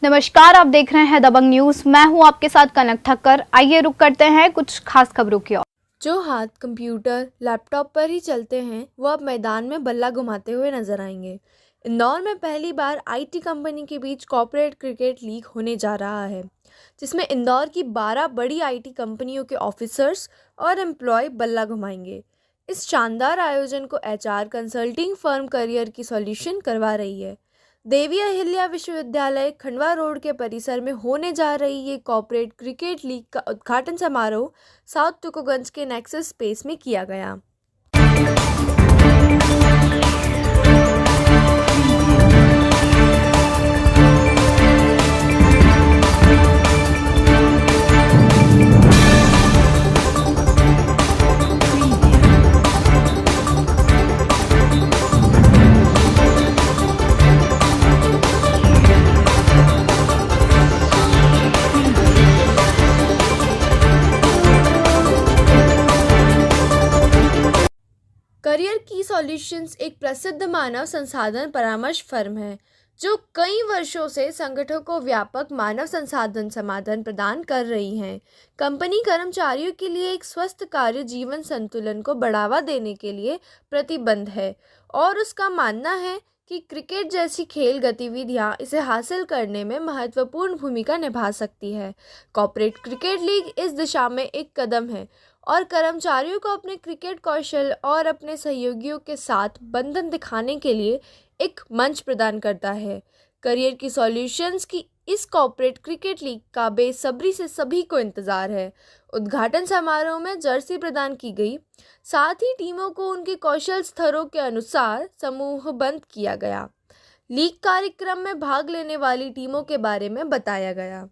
नमस्कार, आप देख रहे हैं दबंग न्यूज। मैं हूं आपके साथ कनक ठक्कर। आइए रुक करते हैं कुछ खास खबरों की ओर। जो हाथ कंप्यूटर लैपटॉप पर ही चलते हैं वो अब मैदान में बल्ला घुमाते हुए नजर आएंगे। इंदौर में पहली बार आईटी कंपनी के बीच कॉर्पोरेट क्रिकेट लीग होने जा रहा है, जिसमें इंदौर की 12 बड़ी आईटी कंपनियों के ऑफिसर्स और एम्प्लॉय बल्ला घुमाएंगे। इस शानदार आयोजन को एचआर कंसल्टिंग फर्म करियर की सॉल्यूशन करवा रही है। देवी अहिल्या विश्वविद्यालय खंडवा रोड के परिसर में होने जा रही ये कॉर्पोरेट क्रिकेट लीग का उद्घाटन समारोह साउथ तुकोगंज के नेक्सस स्पेस में किया गया। करियर की सॉल्यूशंस एक प्रसिद्ध मानव संसाधन परामर्श फर्म है जो कई वर्षों से संगठनों को व्यापक मानव संसाधन समाधान प्रदान कर रही है। कंपनी कर्मचारियों के लिए एक स्वस्थ कार्य जीवन संतुलन को बढ़ावा देने के लिए प्रतिबद्ध है और उसका मानना है कि क्रिकेट जैसी खेल गतिविधियां इसे हासिल करने में महत्वपूर्ण भूमिका निभा सकती है। कॉर्पोरेट क्रिकेट लीग इस दिशा में एक कदम है और कर्मचारियों को अपने क्रिकेट कौशल और अपने सहयोगियों के साथ बंधन दिखाने के लिए एक मंच प्रदान करता है। करियर की सॉल्यूशंस की इस कॉर्पोरेट क्रिकेट लीग का बेसब्री से सभी को इंतज़ार है। उद्घाटन समारोह में जर्सी प्रदान की गई, साथ ही टीमों को उनके कौशल स्तरों के अनुसार समूहबद्ध किया गया। लीग कार्यक्रम में भाग लेने वाली टीमों के बारे में बताया गया।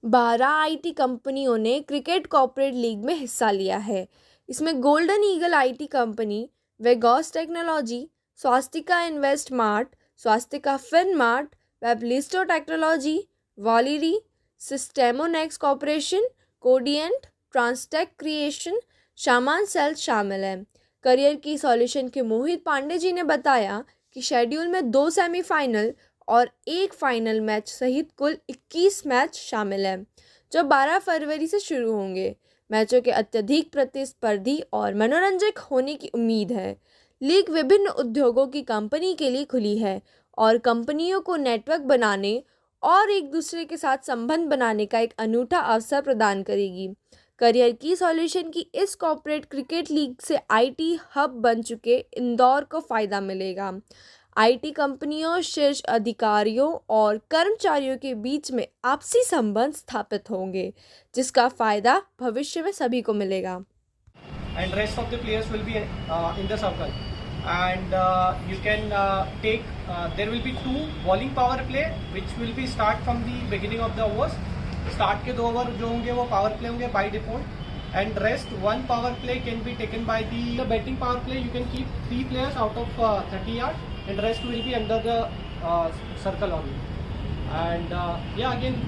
बारह आईटी कंपनियों ने क्रिकेट कॉर्पोरेट लीग में हिस्सा लिया है। इसमें golden eagle IT company, Vegos technology, Swastika invest mart, Swastika fin mart, Weblisto technology, वॉलिरी, Systemonex corporation, Codiant, Transtech creation, शामान सेल्स शामिल हैं। करियर की सॉल्यूशन के मोहित पांडे जी ने बताया कि शेड्यूल में 2 सेमीफाइनल और 1 फाइनल मैच सहित कुल 21 मैच शामिल हैं, जो 12 फरवरी से शुरू होंगे। मैचों के अत्यधिक प्रतिस्पर्धी और मनोरंजक होने की उम्मीद है। लीग विभिन्न उद्योगों की कंपनी के लिए खुली है और कंपनियों को नेटवर्क बनाने और एक दूसरे के साथ संबंध बनाने का एक अनूठा अवसर प्रदान करेगी। करियर की सॉल्यूशन की इस कॉर्पोरेट क्रिकेट लीग से आईटी हब बन चुके इंदौर को फ़ायदा मिलेगा। आईटी कंपनियों, शीर्ष अधिकारियों और कर्मचारियों के बीच में आपसी संबंध स्थापित होंगे, जिसका फायदा भविष्य में सभी को मिलेगा। And rest of the players will be in the circle, and you can take. There will be 2 bowling power play, which will be start from the beginning of the overs. Start के 2 over जो होंगे वो power play होंगे by default, and rest 1 power play can be taken by the batting power play. You can keep 3 players out of 30 yards. And rest will be under the circle only. And yeah, again,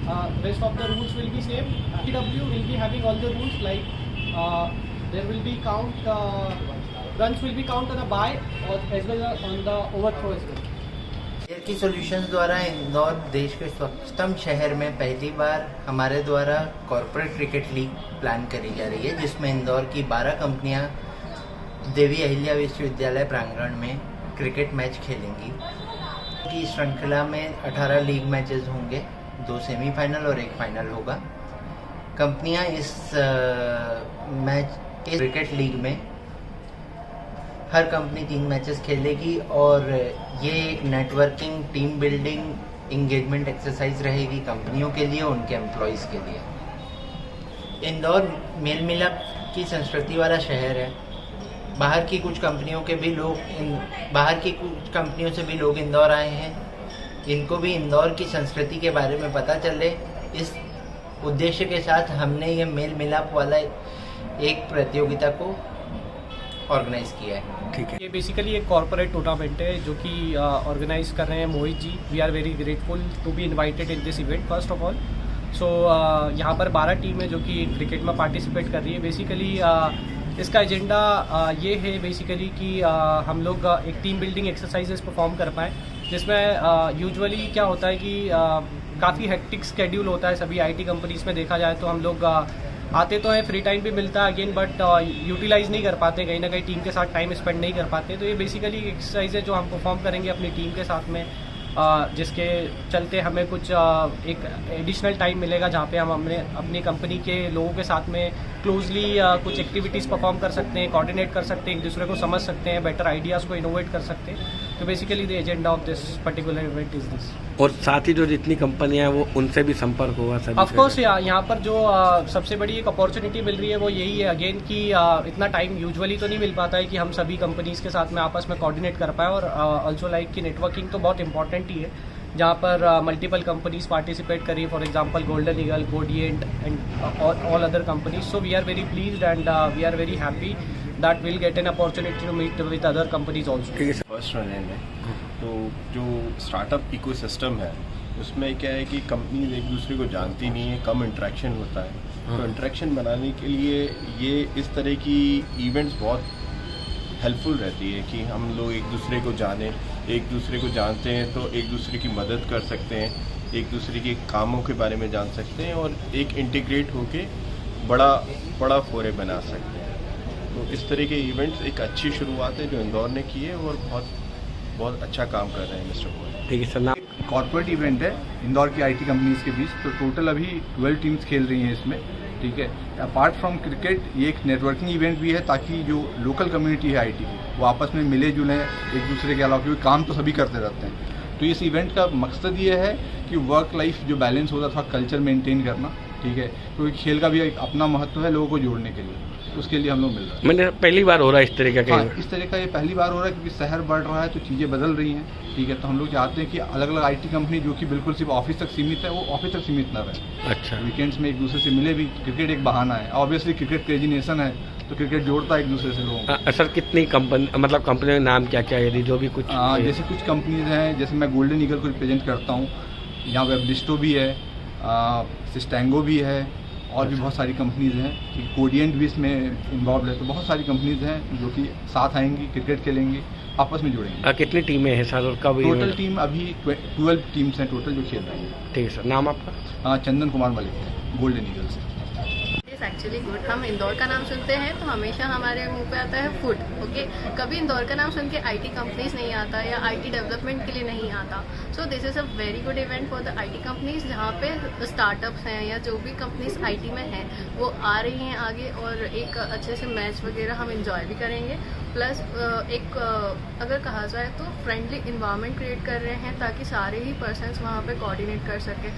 rest of the rules will be same. TW will be having all the rules like there will be count runs will be count on a bye or as well as on the overthrow as well. Career की solutions द्वारा इंदौर देश के स्वच्छतम शहर में पहली बार हमारे द्वारा corporate cricket league plan करी जा रही है, जिसमें इंदौर की 12 कंपनियां देवी अहिल्या विश्वविद्यालय प्रांगण में क्रिकेट मैच खेलेंगी। की श्रृंखला में 18 लीग मैचेस होंगे, 2 सेमीफाइनल और 1 फाइनल होगा। कंपनियां इस क्रिकेट लीग में हर कंपनी 3 मैचेस खेलेगी और ये एक networking, team building, engagement exercise रहेगी कंपनियों के लिए, उनके एम्प्लॉयज़ के लिए। इंदौर मेल मिलाप की संस्कृति वाला शहर है। बाहर की कुछ कंपनियों से भी लोग इंदौर आए हैं। इनको भी इंदौर की संस्कृति के बारे में पता चले, इस उद्देश्य के साथ हमने ये मेल मिलाप वाला एक प्रतियोगिता को ऑर्गेनाइज किया है। ठीक है। ये बेसिकली एक कॉर्पोरेट टूर्नामेंट है जो कि ऑर्गेनाइज कर रहे हैं Mohit ji. We are very grateful to be invited in this event first of all. So यहाँ पर 12 टीमें जो कि क्रिकेट में पार्टिसिपेट कर रही है। बेसिकली इसका एजेंडा ये है बेसिकली कि हम लोग एक टीम बिल्डिंग एक्सरसाइजेस परफॉर्म कर पाएँ, जिसमें यूजुअली क्या होता है कि काफ़ी हेक्टिक स्केड्यूल होता है सभी आईटी कंपनीज़ में। देखा जाए तो हम लोग आते तो हैं, फ्री टाइम भी मिलता है अगेन, बट यूटिलाइज़ नहीं कर पाते, कहीं ना कहीं टीम के साथ टाइम स्पेंड नहीं कर पाते। तो ये बेसिकली एक एक्सरसाइज है जो हम परफॉर्म करेंगे अपनी टीम के साथ में, जिसके चलते हमें कुछ एक एडिशनल टाइम मिलेगा जहाँ पे हम अपनी कंपनी के लोगों के साथ में क्लोजली कुछ एक्टिविटीज़ परफॉर्म कर सकते हैं, कोऑर्डिनेट कर सकते हैं, एक दूसरे को समझ सकते हैं, बेटर आइडियाज़ को इनोवेट कर सकते हैं। तो basically the agenda of this particular event is this. और साथ ही जो जितनी कंपनियां हैं वो उनसे भी संपर्क होगा सभी। ऑफ कोर्स यहाँ पर जो सबसे बड़ी एक अपॉर्चुनिटी मिल रही है वो यही है अगेन कि इतना टाइम यूजुअली तो नहीं मिल पाता है कि हम सभी कंपनीज़ के साथ में आपस में कोऑर्डिनेट कर पाए। और ऑल्सो लाइक कि नेटवर्किंग तो बहुत इंपॉर्टेंट ही है, जहाँ पर मल्टीपल कंपनीज पार्टिसिपेट करी, for example golden eagle, Codiant and all other companies. So we are very pleased and we are very happy that will get an opportunity to meet with other companies also. ठीक है sir. First run में तो जो startup ecosystem है उसमें क्या है कि कंपनीज एक दूसरे को जानती नहीं है, कम इंटरेक्शन होता है। तो इंटरेक्शन बनाने के लिए ये इस तरह की इवेंट्स बहुत हेल्पफुल रहती है कि हम लोग एक दूसरे को जाने, एक दूसरे को जानते हैं तो एक दूसरे की मदद कर सकते हैं, एक दूसरे के कामों के बारे में जान सकते हैं और एक इंटीग्रेट होके बड़ा फोरे बना सकते हैं। तो इस तरह के इवेंट्स एक अच्छी शुरुआत है जो इंदौर ने की है और बहुत अच्छा काम कर रहे हैं मिस्टर गोयल। ठीक है सर। नाम? कॉर्पोरेट इवेंट है इंदौर की आईटी कंपनीज के बीच। तो टोटल अभी 12 टीम्स खेल रही हैं इसमें। ठीक है, अपार्ट फ्रॉम क्रिकेट ये एक नेटवर्किंग इवेंट भी है ताकि जो लोकल कम्युनिटी है आईटी की वो आपस में मिले जुलें एक दूसरे के अलावा, क्योंकि काम तो सभी करते रहते हैं। तो इस इवेंट का मकसद ये है कि वर्क लाइफ जो बैलेंस होता था, कल्चर मेंटेन करना। ठीक है, क्योंकि खेल का भी एक अपना महत्व है लोगों को जोड़ने के लिए, उसके लिए हम लोग मिल रहे हैं। मैंने पहली बार हो रहा है इस तरह का? हाँ, इस तरह का ये पहली बार हो रहा है क्योंकि शहर बढ़ रहा है तो चीज़ें बदल रही हैं। ठीक है, तो हम लोग चाहते हैं कि अलग अलग आईटी कंपनी जो कि बिल्कुल सिर्फ ऑफिस तक सीमित है वो ऑफिस तक सीमित ना रहे। अच्छा। वीकेंड्स में एक दूसरे से मिले भी। क्रिकेट एक बहाना है, ऑब्वियसली क्रिकेट क्रेजी नेशन है तो क्रिकेट जोड़ता है एक दूसरे से लोगों को। सर कितनी कंपनी कंपनियों के नाम क्या क्या है, यदि जो भी कुछ? जैसे कुछ कंपनीज हैं, जैसे मैं गोल्डन ईगल को रिप्रेजेंट करता हूँ, यहाँ वेबलिस्टो भी है, सिस्टेंगो भी है और भी बहुत सारी कंपनीज हैं। कोडिएंट भी इसमें इन्वॉल्व है। तो बहुत सारी कंपनीज हैं जो कि साथ आएंगी, क्रिकेट खेलेंगी, आपस में जुड़ेंगे। कितनी टीमें हैं सर और कब? टोटल टीम अभी 12 टीम्स हैं टोटल जो खेल रही हैं। ठीक है सर। नाम आपका? चंदन कुमार मलिक है, गोल्डन ईगल से। Actually good. हम इंदौर का नाम सुनते हैं तो हमेशा हमारे मुंह पे आता है फूड। ओके, कभी इंदौर का नाम सुन के आईटी कंपनीज नहीं आता या आईटी डेवलपमेंट के लिए नहीं आता। So this is a very good event for the IT companies, जहाँ पे स्टार्टअप्स हैं या जो भी कंपनीज आईटी में हैं वो आ रही हैं आगे, और एक अच्छे से मैच वगैरह हम इंजॉय भी करेंगे। प्लस एक अगर कहा जाए तो फ्रेंडली इन्वायरमेंट क्रिएट कर रहे हैं ताकि सारे ही पर्सन्स वहाँ पे कोऑर्डिनेट कर सकें।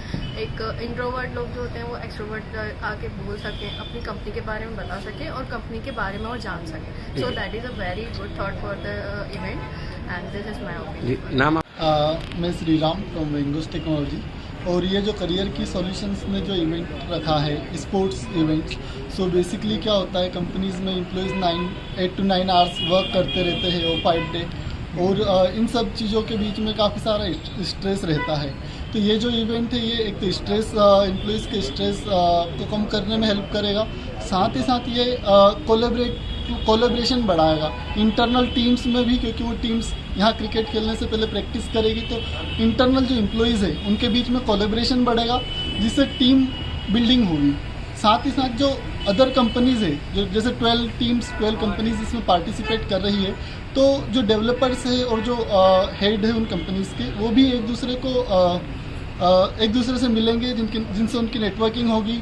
एक इंट्रोवर्ट लोग जो होते हैं वो एक्सट्रोवर्ट आके बोल सकें, अपनी कंपनी के बारे में बता सकें और कंपनी के बारे में और जान सकें। So that is a very good thought for the event and this is my opinion. नाम? मैं श्रीराम फ्रॉम वेंगोस टेक्नोलॉजी। और ये जो करियर की सॉल्यूशंस ने जो इवेंट रखा है स्पोर्ट्स इवेंट्स, सो बेसिकली क्या होता है कंपनीज़ में एम्प्लॉयज़ 8 to 9 आवर्स वर्क करते रहते हैं और 5 डे, और इन सब चीज़ों के बीच में काफ़ी सारा स्ट्रेस रहता है। तो ये जो इवेंट है ये एक तो स्ट्रेस एम्प्लॉयज़ के स्ट्रेस को कम करने में हेल्प करेगा, साथ ही साथ ये कोलैबोरेशन बढ़ाएगा इंटरनल टीम्स में भी, क्योंकि वो टीम्स यहाँ क्रिकेट खेलने से पहले प्रैक्टिस करेगी तो इंटरनल जो एम्प्लॉयज़ है उनके बीच में कोलैबोरेशन बढ़ेगा जिससे टीम बिल्डिंग होगी। साथ ही साथ जो अदर कंपनीज़ है, जो जैसे 12 कंपनीज इसमें पार्टिसिपेट कर रही है, तो जो डेवलपर्स है और जो हेड है उन कंपनीज़ के वो भी एक दूसरे से मिलेंगे, जिनसे उनकी नेटवर्किंग होगी।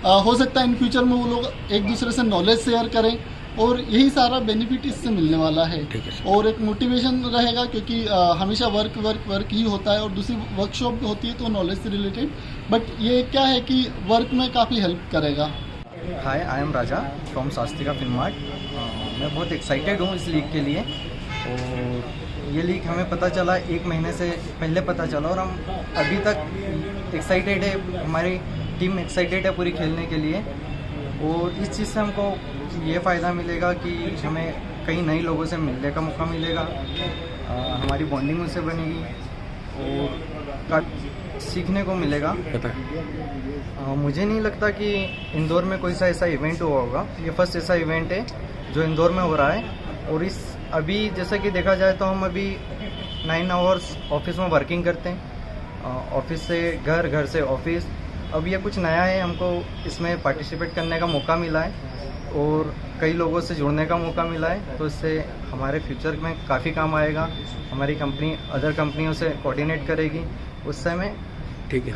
हो सकता है इन फ्यूचर में वो लोग एक दूसरे से नॉलेज शेयर करें, और यही सारा बेनिफिट इससे मिलने वाला है। और एक मोटिवेशन रहेगा क्योंकि हमेशा वर्क ही होता है, और दूसरी वर्कशॉप होती है तो नॉलेज से रिलेटेड, बट ये क्या है कि वर्क में काफ़ी हेल्प करेगा। Hi, I am Raja from Swastika Film Mart. मैं बहुत एक्साइटेड हूँ इस लीग के लिए। और ये लीग हमें पता चला 1 महीने से पहले पता चला और हम अभी तक एक्साइटेड है, हमारी टीम एक्साइटेड है पूरी खेलने के लिए। और इस चीज़ से हमको ये फ़ायदा मिलेगा कि हमें कई नए लोगों से मिलने का मौका मिलेगा, हमारी बॉन्डिंग उनसे बनेगी और सीखने को मिलेगा। मुझे नहीं लगता कि इंदौर में कोई सा ऐसा इवेंट हुआ होगा, ये फर्स्ट ऐसा इवेंट है जो इंदौर में हो रहा है। और इस अभी जैसा कि देखा जाए तो हम अभी 9 आवर्स ऑफिस में वर्किंग करते हैं, ऑफिस से घर, घर से ऑफिस। अब ये कुछ नया है, हमको इसमें पार्टिसिपेट करने का मौका मिला है और कई लोगों से जुड़ने का मौका मिला है, तो इससे हमारे फ्यूचर में काफ़ी काम आएगा। हमारी कंपनी अदर कंपनियों से कोऑर्डिनेट करेगी, उस समय ठीक है।